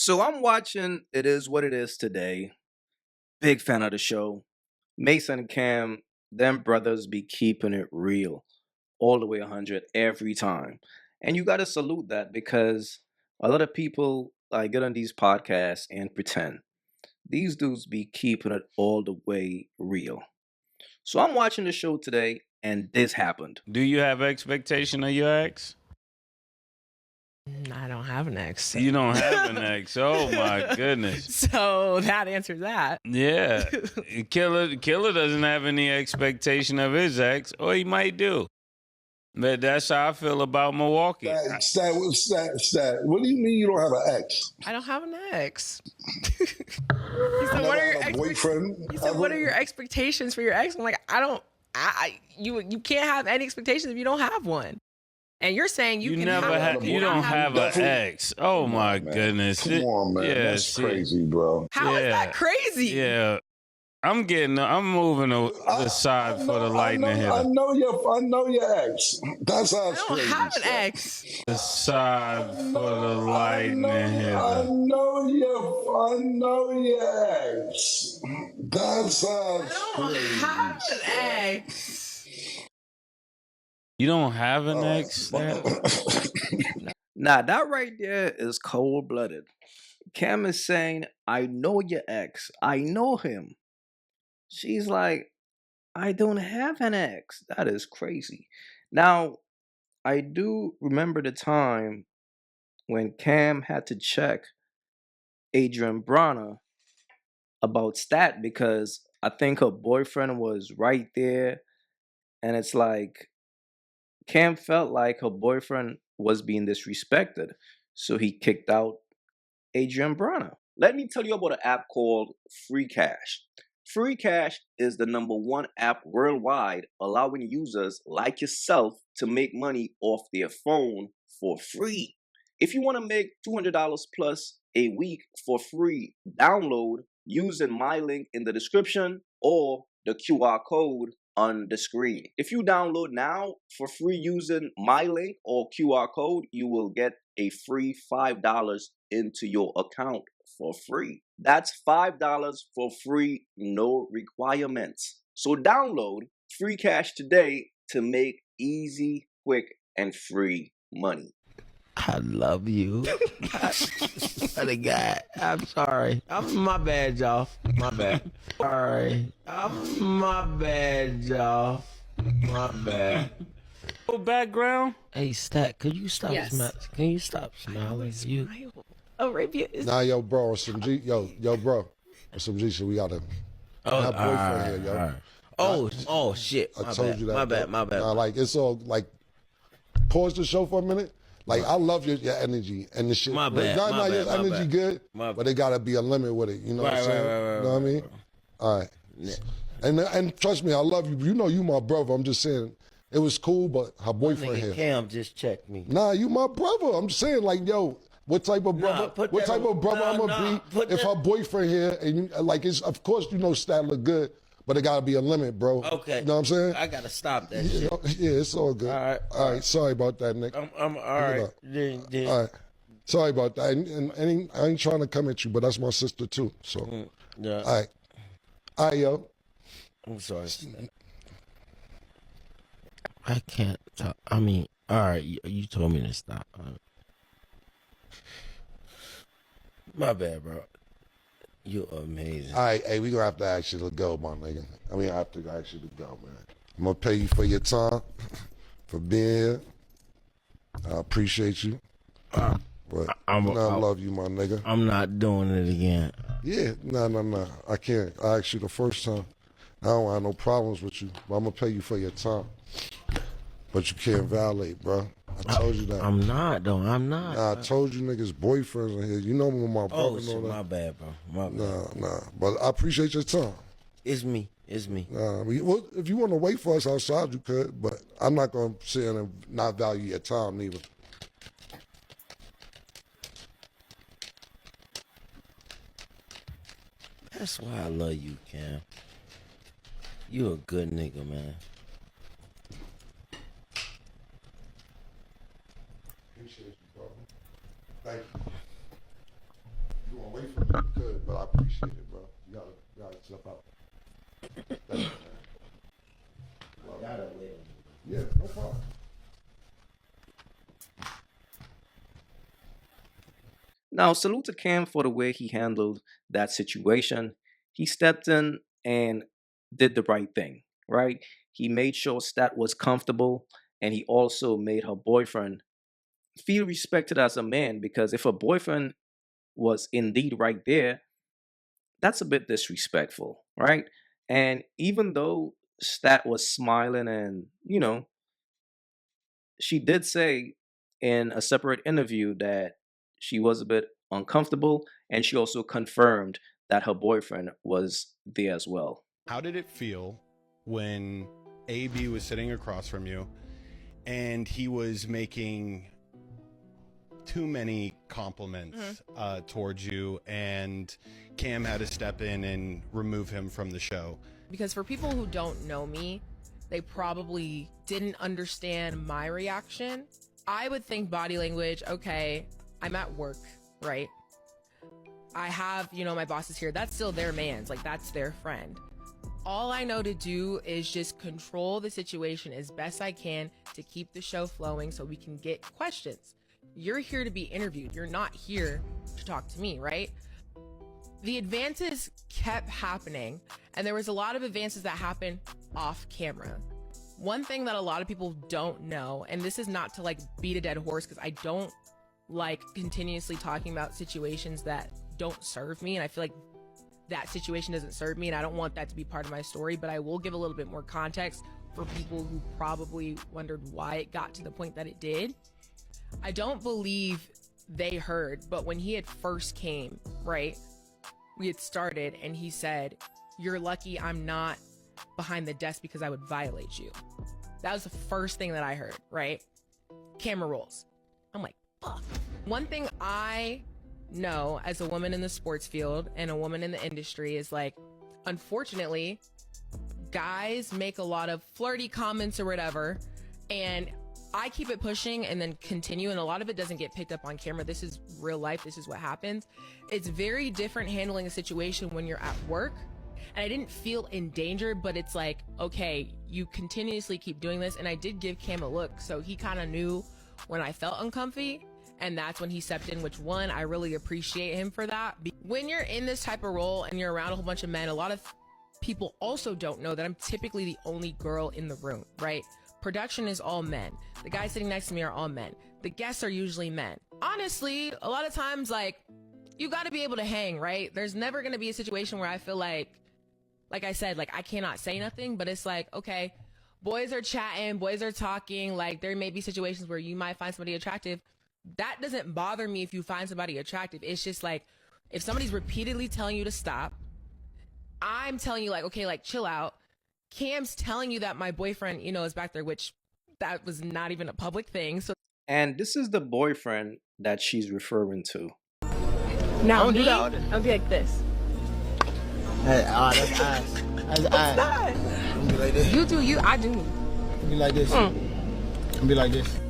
So I'm watching It Is What It Is today. Big fan of the show. Mason and Cam, them brothers be keeping it real all the way 100 every time. And you got to salute that because a lot of people get on these podcasts and pretend. These dudes be keeping it all the way real. So I'm watching the show today and this happened. Do you have expectation of your ex? I don't have an ex. So. You don't have an ex. Oh my goodness. So that answers that. Yeah. Killer doesn't have any expectation of his ex, or he might do. But that's how I feel about Milwaukee. Stat. What do you mean you don't have an ex? I don't have an ex. He said, "What are your boyfriend?" He said, "What are your expectations for your ex?" I'm like, you can't have any expectations if you don't have one. And you're saying you don't have an ex. Oh my goodness. Come on, man. Yeah, that's crazy, bro. How is that crazy? Yeah. I'm moving aside for the lightning hitter. I know your ex. That's how it's crazy. I don't have an ex. Aside for the lightning hitter. I know your ex. That's how it's crazy. I don't have an ex. You don't have an ex? Nah, that right there is cold-blooded. Cam is saying, I know your ex. I know him. She's like, I don't have an ex. That is crazy. Now, I do remember the time when Cam had to check Adrian Bronner about stat because I think her boyfriend was right there. And it's like, Cam felt like her boyfriend was being disrespected. So he kicked out Adrian Bronner. Let me tell you about an app called Free Cash. Free Cash is the #1 app worldwide, allowing users like yourself to make money off their phone for free. If you want to make $200 plus a week for free, download using my link in the description or the QR code on the screen. If you download now for free using my link or QR code, you will get a free $5 into your account for free. That's $5 for free, no requirements. So download Free Cash today to make easy, quick, and free money. I love you. What God. I'm sorry. My bad, y'all. My bad. Sorry. My bad, y'all. My bad. Oh, background? Hey, Stat, could you stop Yes. Can you stop smiling? You. Arabia is. Nah, yo, bro, some G, bro, some G shit. We got a boyfriend here, yo. Oh, shit. I told you that. My bad. Nah, like it's all like. Pause the show for a minute. Like I love your energy and the shit. My bad. Your energy good, but it gotta be a limit with it. You know what I'm saying? Right, you know what I mean? All right. Yeah. And trust me, I love you. You know you my brother. I'm just saying it was cool, but her boyfriend here. Cam just checked me. Nah, you my brother. I'm just saying, like, yo, what type of brother? What type of brother I'm gonna be if her boyfriend here and you, like it's of course you know Stat look good, but it gotta be a limit, bro. Okay. You know what I'm saying? I gotta stop that shit. Yeah, it's all good. All right. Sorry about that, Nick. I'm all right. All right. Sorry about that. And I ain't trying to come at you, but that's my sister too. So, Yeah. all right. All right, yo. I'm sorry. I can't talk. I mean, all right. You told me to stop. My bad, bro. You're amazing. All right, hey, we gonna have to ask you to go, my nigga. I mean, I have to ask you to go, man. I'm gonna pay you for your time, for being here. I appreciate you. But I love you, my nigga. I'm not doing it again. Yeah, no. I can't. I asked you the first time. I don't have no problems with you, but I'm gonna pay you for your time. But you can't violate, bro. I told you that. I'm not, though. I'm not. Nah, I told you niggas boyfriends in here. You know when my brother know that. My bad, bro. My bad. Nah. But I appreciate your time. It's me. Nah, I mean, well, if you want to wait for us outside, you could. But I'm not gonna sit in and not value your time neither. That's why I love you, Cam. You a good nigga, man. Appreciate you, bro. Thank you. Good, but I appreciate it, bro. You gotta step out. Thank you, man. Yeah, no problem. Now, salute to Cam for the way he handled that situation. He stepped in and did the right thing, right? He made sure Stat was comfortable, and he also made her boyfriend feel respected as a man, because if her boyfriend was indeed right there, that's a bit disrespectful, right? And even though Stat was smiling and, she did say in a separate interview that she was a bit uncomfortable, and she also confirmed that her boyfriend was there as well. How did it feel when AB was sitting across from you and he was making too many compliments towards you, and Cam had to step in and remove him from the show? Because for people who don't know me, they probably didn't understand my reaction. I would think body language, okay, I'm at work, right? I have, my boss is here. That's still their man's, like that's their friend. All I know to do is just control the situation as best I can to keep the show flowing so we can get questions. You're here to be interviewed. You're not here to talk to me, right? The advances kept happening, and there was a lot of advances that happened off camera. One thing that a lot of people don't know, and this is not to like beat a dead horse, because I don't like continuously talking about situations that don't serve me, and I feel like that situation doesn't serve me, and I don't want that to be part of my story, but I will give a little bit more context for people who probably wondered why it got to the point that it did. I don't believe they heard, but when he had first came, right, we had started, and he said, "You're lucky I'm not behind the desk because I would violate you." That was the first thing that I heard, right? Camera rolls. I'm like, fuck. One thing I know as a woman in the sports field and a woman in the industry is like, unfortunately, guys make a lot of flirty comments or whatever, and I keep it pushing and then continue, and a lot of it doesn't get picked up on camera. This is real life. This is what happens. It's very different handling a situation when you're at work. And I didn't feel endangered, but it's like, okay, you continuously keep doing this. And I did give Cam a look, so he kind of knew when I felt uncomfy, and that's when he stepped in, which one, I really appreciate him for that. When you're in this type of role and you're around a whole bunch of men, a lot of people also don't know that I'm typically the only girl in the room, right? Production is all men. The guys sitting next to me are all men. The guests are usually men. Honestly, a lot of times, like, you got to be able to hang, right? There's never going to be a situation where I feel like I said, like, I cannot say nothing, but it's like, okay, boys are chatting, boys are talking, like, there may be situations where you might find somebody attractive. That doesn't bother me if you find somebody attractive. It's just like, if somebody's repeatedly telling you to stop, I'm telling you, like, okay, like, chill out. Cam's telling you that my boyfriend, is back there, which that was not even a public thing. So, and this is the boyfriend that she's referring to. Now me, I'll be like this. Hey, that's ass. That's ass. That? I'm be like this. You do you, I do. Be like this. Be like this.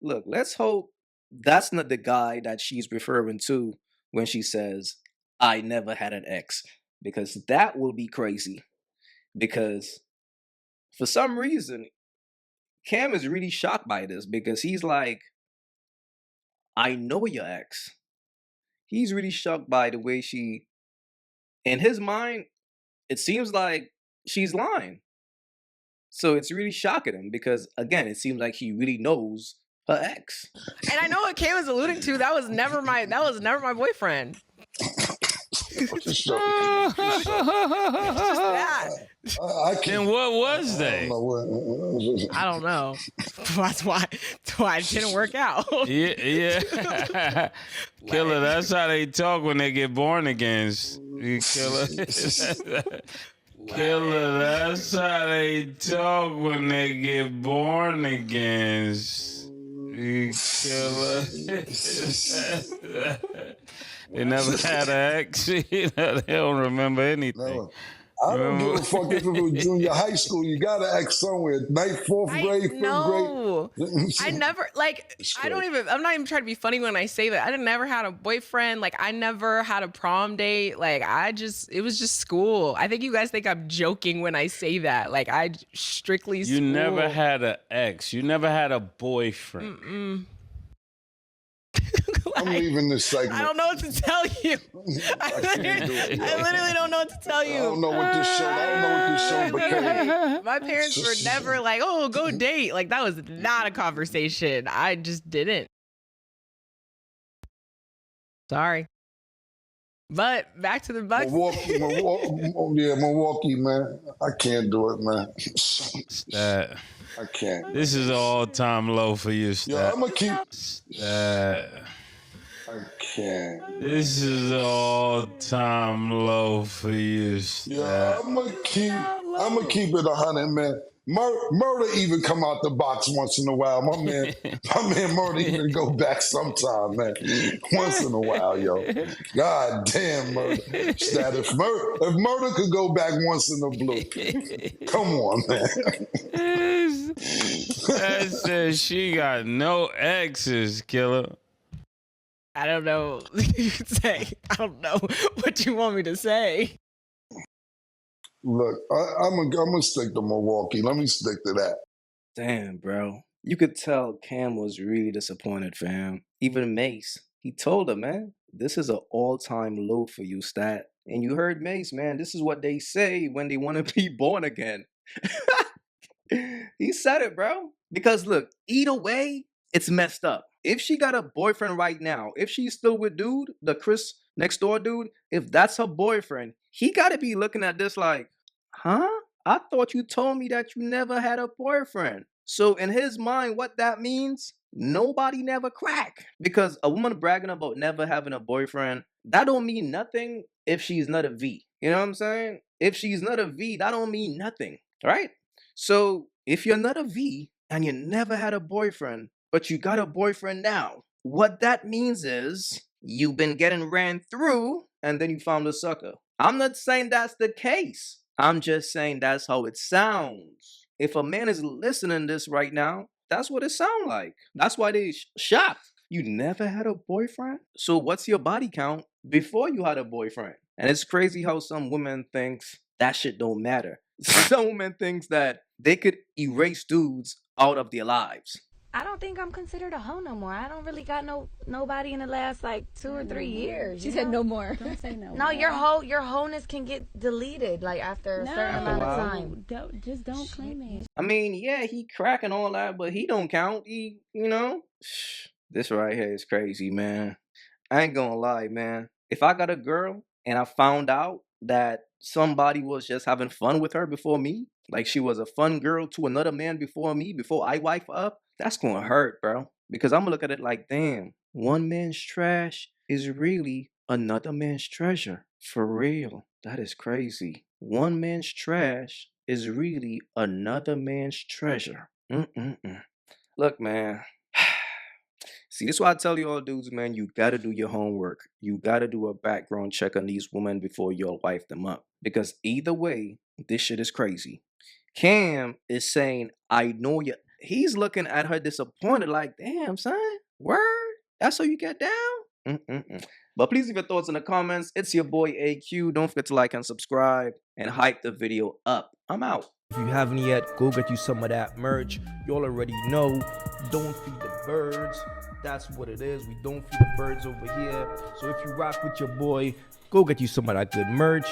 Look, let's hope that's not the guy that she's referring to when she says, "I never had an ex," because that will be crazy. Because for some reason, Cam is really shocked by this, because he's like, "I know your ex." He's really shocked by the way she, in his mind, it seems like she's lying. So it's really shocking him, because, again, it seems like he really knows her ex. And I know what Cam was alluding to. That was never my boyfriend. Just show. It's just that. I can't. Then what was they? I don't know. That's why it didn't work out. Yeah. Killer, that's how they talk when they get born again. Killer. Killer, that's how they talk when they get born again. Killer. They never had an ex. They don't remember anything. No, I don't give a Remember? fuck if it was junior high school. You got to act somewhere. Ninth, fourth I grade, fifth grade. know. I never like. I don't even. I'm not even trying to be funny when I say that. I never had a boyfriend. Like I never had a prom date. Like it was just school. I think you guys think I'm joking when I say that. Like I strictly You school. never had an ex. You never had a boyfriend. I'm leaving this segment. I don't know what to tell you. I can't do it. I literally don't know what to tell you. I don't know what this show became. My parents were never like, "Oh, go date." Like that was not a conversation. I just didn't. Sorry. But back to the Bucks. Milwaukee, man. I can't do it, man. Stat. I can't. This is all time low for you, Stat. Yeah, I'm gonna keep. Stat. I can't. This is all time low for you, Stat. Yeah, I'm gonna keep it 100, man. Murder even come out the box once in a while. My man Murder even go back sometime, man. Once in a while, yo. God damn, Murder. Stat, if murder could go back once in the blue. Come on, man. That says she got no exes, killer. I don't know. I don't know what you want me to say. Look, I'm gonna stick to Milwaukee. Let me stick to that. Damn, bro. You could tell Cam was really disappointed, fam. Even Mace, he told her, man, this is an all-time low for you, Stat. And you heard Mace, man, this is what they say when they want to be born again. He said it, bro. Because look, either way, it's messed up. If she got a boyfriend right now, if she's still with dude, the Chris next door dude, if that's her boyfriend, he got to be looking at this like, huh? I thought you told me that you never had a boyfriend. So in his mind, what that means, nobody never crack. Because a woman bragging about never having a boyfriend, that don't mean nothing if she's not a V. You know what I'm saying? If she's not a V, that don't mean nothing, right? So if you're not a V and you never had a boyfriend, but you got a boyfriend now, what that means is you've been getting ran through and then you found a sucker. I'm not saying that's the case. I'm just saying that's how it sounds. If a man is listening to this right now, that's what it sounds like. That's why they shocked. You never had a boyfriend? So what's your body count before you had a boyfriend? And it's crazy how some women thinks that shit don't matter. Some women thinks that they could erase dudes out of their lives. I don't think I'm considered a hoe no more. I don't really got nobody in the last like 2 or 3 years. She said no more. Don't say no. No, your wholeness can get deleted like after a certain amount of time. Don't claim it. I mean, yeah, he cracking all that, but he don't count. This right here is crazy, man. I ain't gonna lie, man. If I got a girl and I found out that somebody was just having fun with her before me, like she was a fun girl to another man before me, before I wife her up, that's gonna hurt, bro. Because I'm gonna look at it like, damn, one man's trash is really another man's treasure. For real. That is crazy. One man's trash is really another man's treasure. Look, man. See, this is why I tell you all dudes, man, you gotta do your homework. You gotta do a background check on these women before you wife them up. Because either way, this shit is crazy. Cam is saying, I know you. He's looking at her disappointed like, damn, son, word? That's how you get down? But please leave your thoughts in the comments. It's your boy AyeQ. Don't forget to like and subscribe and hype the video up. I'm out. If you haven't yet, go get you some of that merch. You all already know, don't feed the birds. That's what it is. We don't feed the birds over here. So if you rock with your boy, go get you some of that good merch.